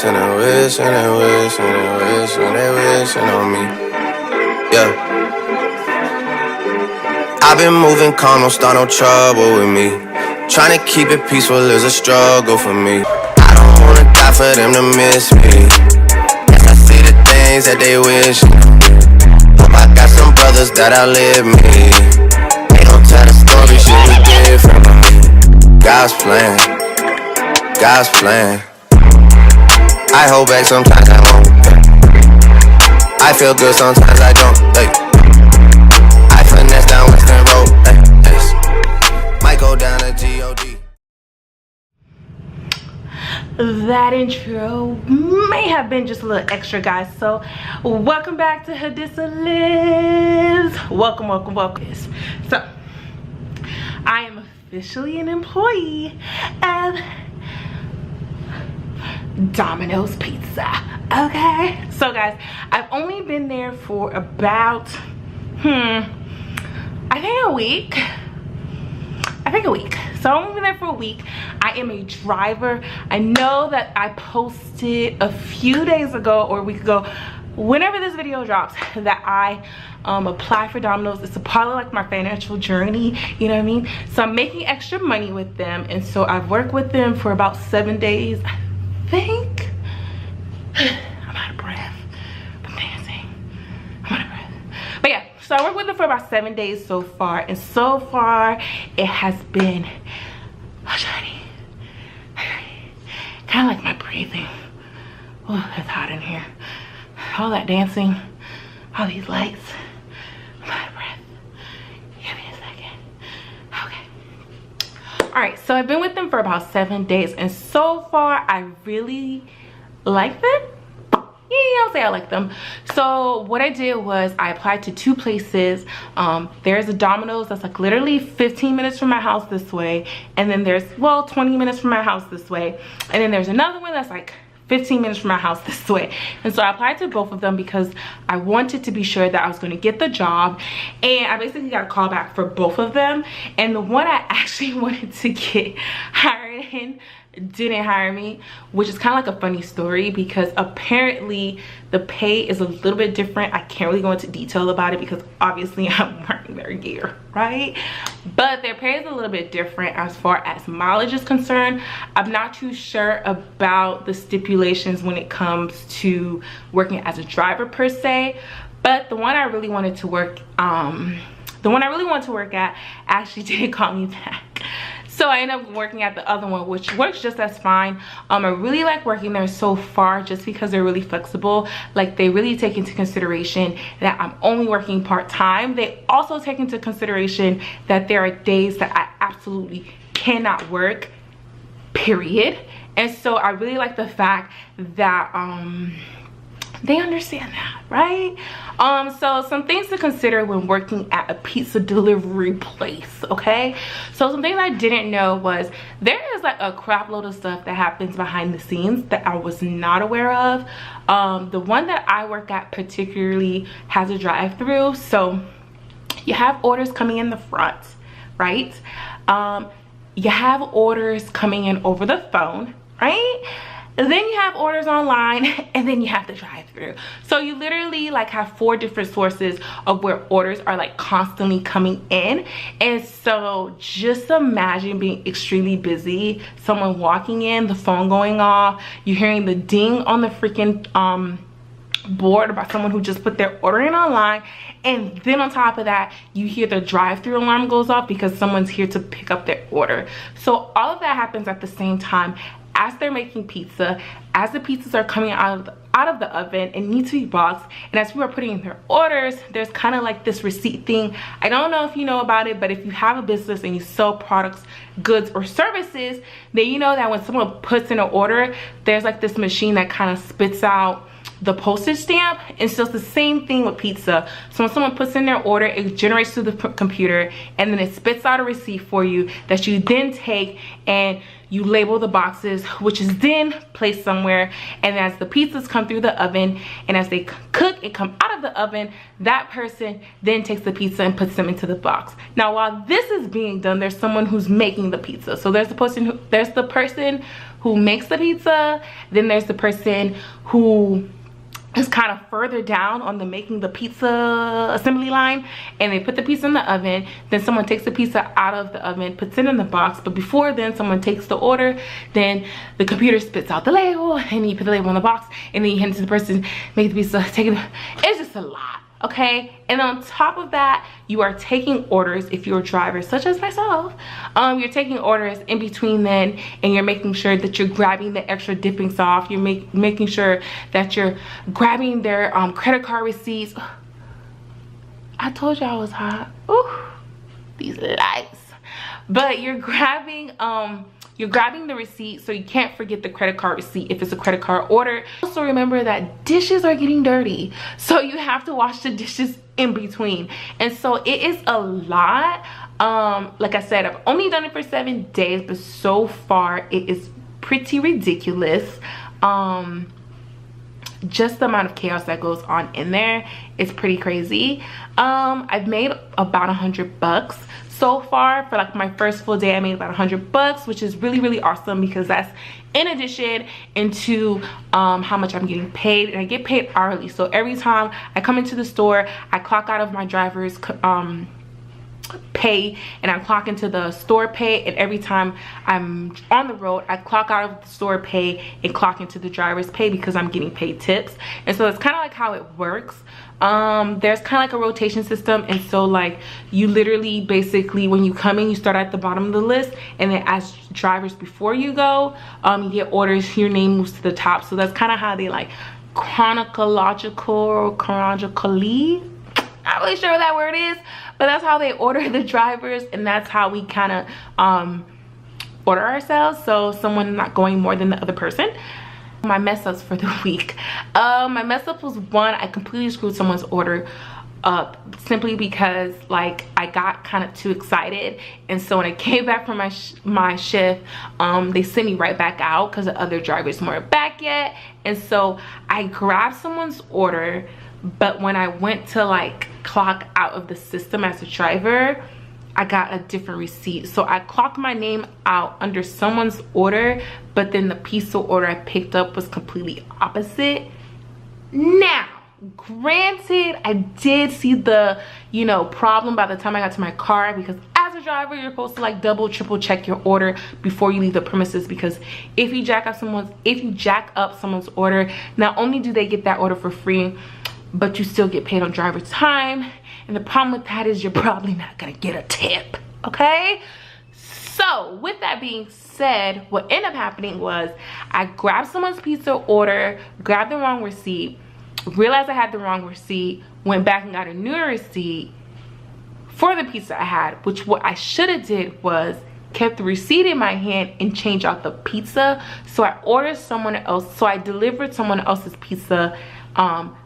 and they wish and they wish and they wish and they wishing on me. Yeah. I've been moving calm, don't start no trouble with me. Trying to keep it peaceful is a struggle for me. I don't wanna die for them to miss me. Yes, I see the things that they wish. Hope I got some brothers that outlive me. They don't tell the story, shit was different for me. God's plan, God's plan. I hold back, sometimes I won't. I feel good, sometimes I don't. I finesse down Western Road. Might go down to G.O.D. That intro may have been just a little extra, guys. So welcome back to Hadassah Lives. Welcome. So I am officially an employee of Domino's Pizza. Okay, so guys, I've only been there for about I think a week. So I've only been there for a week. I am a driver. I know that I posted a few days ago or a week ago, whenever this video drops, that I applied for Domino's. It's a part of like my financial journey, you know what I mean? So I'm making extra money with them, and so I've worked with them for about 7 days, I think. I'm out of breath from dancing. I'm out of breath. But yeah, so I worked with them for about 7 days so far, and so far it has been shiny. Kind of like my breathing. Oh, it's hot in here. All that dancing, all these lights. I'm out of breath. Give me a second. Okay. All right, so I've been with them for about 7 days, and so far I really like them. Yeah, I'll say I like them. So what I did was I applied to 2 places. There's a Domino's that's like literally 15 minutes from my house this way, and then there's 20 minutes from my house this way, and then there's another one that's like 15 minutes from my house this way. And so I applied to both of them because I wanted to be sure that I was going to get the job, and I basically got a call back for both of them. And the one I actually wanted to get hired in didn't hire me, which is kind of like a funny story because apparently the pay is a little bit different. I can't really go into detail about it because obviously I'm working there a year, right? But their pay is a little bit different as far as mileage is concerned. I'm not too sure about the stipulations when it comes to working as a driver per se, but the one I really wanted to work at actually didn't call me back. So I ended up working at the other one, which works just as fine. I really like working there so far just because they're really flexible. Like, they really take into consideration that I'm only working part-time. They also take into consideration that there are days that I absolutely cannot work, period. And so I really like the fact that they understand that, right? So some things to consider when working at a pizza delivery place, okay? So some things I didn't know was there is like a crap load of stuff that happens behind the scenes that I was not aware of. The one that I work at particularly has a drive-through, so you have orders coming in the front, right? You have orders coming in over the phone, right? Then you have orders online, and then you have the drive-through. So you literally like have 4 different sources of where orders are like constantly coming in. And so just imagine being extremely busy, someone walking in, the phone going off, you hearing the ding on the freaking board about someone who just put their order in online, and then on top of that you hear the drive-through alarm goes off because someone's here to pick up their order. So all of that happens at the same time as they're making pizza, as the pizzas are coming out of the oven and need to be boxed, and as people are putting in their orders, there's kind of like this receipt thing. I don't know if you know about it, but if you have a business and you sell products, goods, or services, then you know that when someone puts in an order, there's like this machine that kind of spits out the postage stamp. And so it's the same thing with pizza. So when someone puts in their order, it generates through the computer, and then it spits out a receipt for you that you then take and you label the boxes, which is then placed somewhere. And as the pizzas come through the oven and as they cook and come out of the oven, that person then takes the pizza and puts them into the box. Now while this is being done, there's someone who's making the pizza. So there's the person who makes the pizza, then there's the person who is kind of further down on the making the pizza assembly line, and they put the pizza in the oven. Then someone takes the pizza out of the oven, puts it in the box, but before then someone takes the order, then the computer spits out the label, and you put the label in the box, and then you hand it to the person making the pizza, taking it. It's just a lot. Okay, and on top of that, you are taking orders if you're a driver such as myself. You're taking orders in between then, and you're making sure that you're grabbing the extra dipping sauce. You're making sure that you're grabbing their credit card receipts. I told you I was hot. Ooh, these lights. But you're grabbing the receipt, so you can't forget the credit card receipt if it's a credit card order. Also remember that dishes are getting dirty, so you have to wash the dishes in between, and so it is a lot. Like I said, I've only done it for 7 days, but so far it is pretty ridiculous. Just the amount of chaos that goes on in there is pretty crazy. I've made about $100 so far. For like my first full day, I made about $100, which is really awesome, because that's in addition into how much I'm getting paid, and I get paid hourly. So every time I come into the store, I clock out of my driver's pay and I clock into the store pay, and every time I'm on the road, I clock out of the store pay and clock into the driver's pay, because I'm getting paid tips. And so it's kind of like how it works. There's kind of like a rotation system, and so like you literally basically, when you come in, you start at the bottom of the list, and then as drivers before you go, you get orders, your name moves to the top. So that's kind of how they like chronically, not really sure what that word is, but that's how they order the drivers, and that's how we kind of order ourselves, so someone not going more than the other person. My mess ups for the week. My mess up was one, I completely screwed someone's order up, simply because like I got kind of too excited, and so when I came back from my shift, they sent me right back out because the other drivers weren't back yet. And so I grabbed someone's order, but when I went to like clock out of the system as a driver, I got a different receipt. So I clocked my name out under someone's order, but then the pizza order I picked up was completely opposite. Now, granted, I did see the, you know, problem by the time I got to my car, because as a driver, you're supposed to like double, triple check your order before you leave the premises, because if you jack up someone's order, not only do they get that order for free, but you still get paid on driver time. And the problem with that is you're probably not gonna get a tip, okay? So with that being said, what ended up happening was I grabbed someone's pizza order, grabbed the wrong receipt, realized I had the wrong receipt, went back and got a new receipt for the pizza I had, which what I should have did was kept the receipt in my hand and changed out the pizza. So I ordered someone else, so I delivered someone else's pizza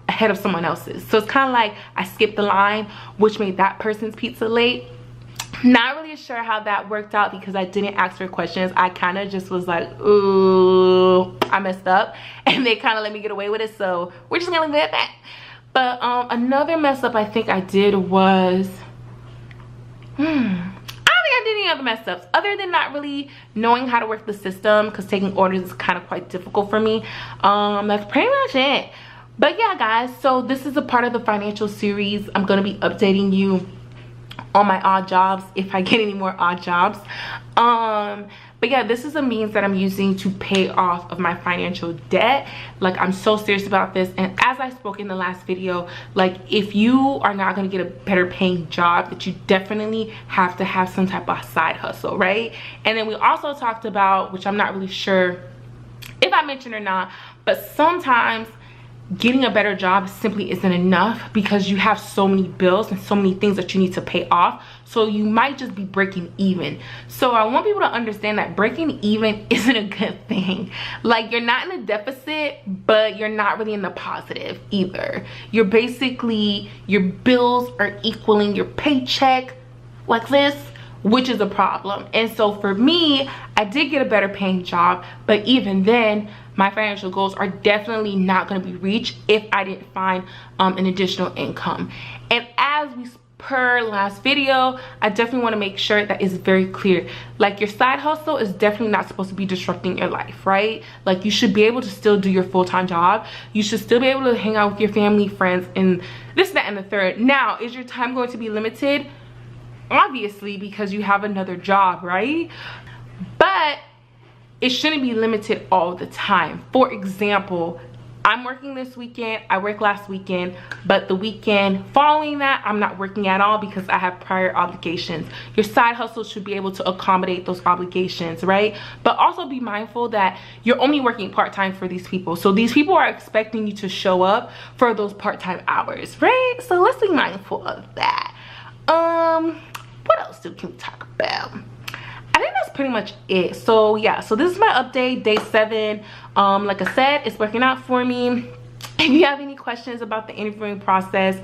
ahead of someone else's. So it's kind of like I skipped the line, which made that person's pizza late. Not really sure how that worked out, because I didn't ask for questions. I kind of just was like, ooh, I messed up, and they kind of let me get away with it, so we're just gonna leave it at that. But another mess up I think I did was I don't think I did any other mess ups other than not really knowing how to work the system, because taking orders is kind of quite difficult for me. That's pretty much it. But yeah, guys, so this is a part of the financial series. I'm going to be updating you on my odd jobs if I get any more odd jobs. But yeah, this is a means that I'm using to pay off of my financial debt. Like, I'm so serious about this. And as I spoke in the last video, like, if you are not going to get a better paying job, that you definitely have to have some type of side hustle, right? And then we also talked about, which I'm not really sure if I mentioned or not, but sometimes getting a better job simply isn't enough, because you have so many bills and so many things that you need to pay off. So you might just be breaking even. So I want people to understand that breaking even isn't a good thing. Like, you're not in a deficit, but you're not really in the positive either. You're basically, your bills are equaling your paycheck like this, which is a problem. And so for me, I did get a better paying job, but even then, my financial goals are definitely not going to be reached if I didn't find an additional income. And as we per last video, I definitely want to make sure that is very clear. Like, your side hustle is definitely not supposed to be disrupting your life, right? Like, you should be able to still do your full-time job. You should still be able to hang out with your family, friends, and this, that, and the third. Now, is your time going to be limited? Obviously, because you have another job, right? But it shouldn't be limited all the time. For example, I'm working this weekend, I worked last weekend, but the weekend following that, I'm not working at all because I have prior obligations. Your side hustle should be able to accommodate those obligations, right? But also be mindful that you're only working part-time for these people. So these people are expecting you to show up for those part-time hours, right? So let's be mindful of that. What else can we talk about? I think that's pretty much it. So yeah, so this is my update, day 7. Like I said, it's working out for me. If you have any questions about the interviewing process,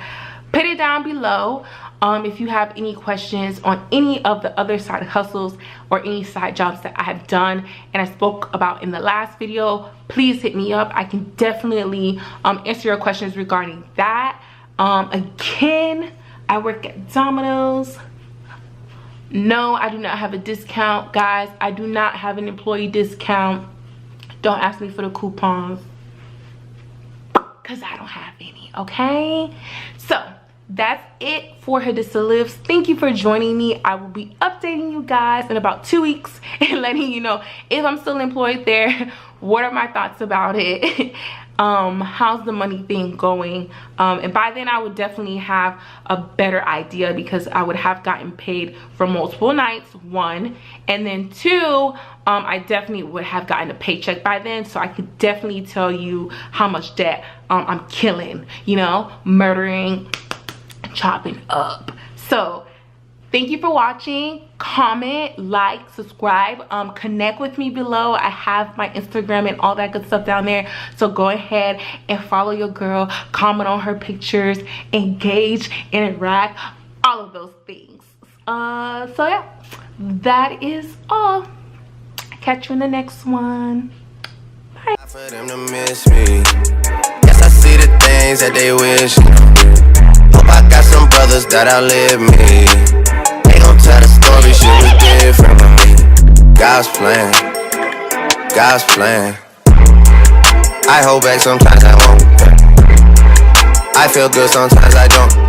put it down below. If you have any questions on any of the other side hustles or any side jobs that I have done and I spoke about in the last video, please hit me up. I can definitely answer your questions regarding that. Again, I work at Domino's. No, I do not have a discount, guys. I do not have an employee discount. Don't ask me for the coupons because I don't have any, okay? So that's it for Hadassah Lives. Thank you for joining me. I will be updating you guys in about 2 weeks and letting you know if I'm still employed there, what are my thoughts about it, how's the money thing going, and by then I would definitely have a better idea because I would have gotten paid for multiple nights, 1, and then 2, I definitely would have gotten a paycheck by then, so I could definitely tell you how much debt I'm killing, you know, murdering, chopping up. So thank you for watching. Comment, like, subscribe, connect with me below. I have my Instagram and all that good stuff down there, so go ahead and follow your girl, comment on her pictures, engage, interact, all of those things. So yeah, that is all. Catch you in the next one. Bye. For them to miss me. Guess I see the things that they wish. Hope I got some brothers that outlive me. They gon' tell the story, shit was different for me. God's plan, God's plan. I hold back sometimes I won't. I feel good sometimes I don't.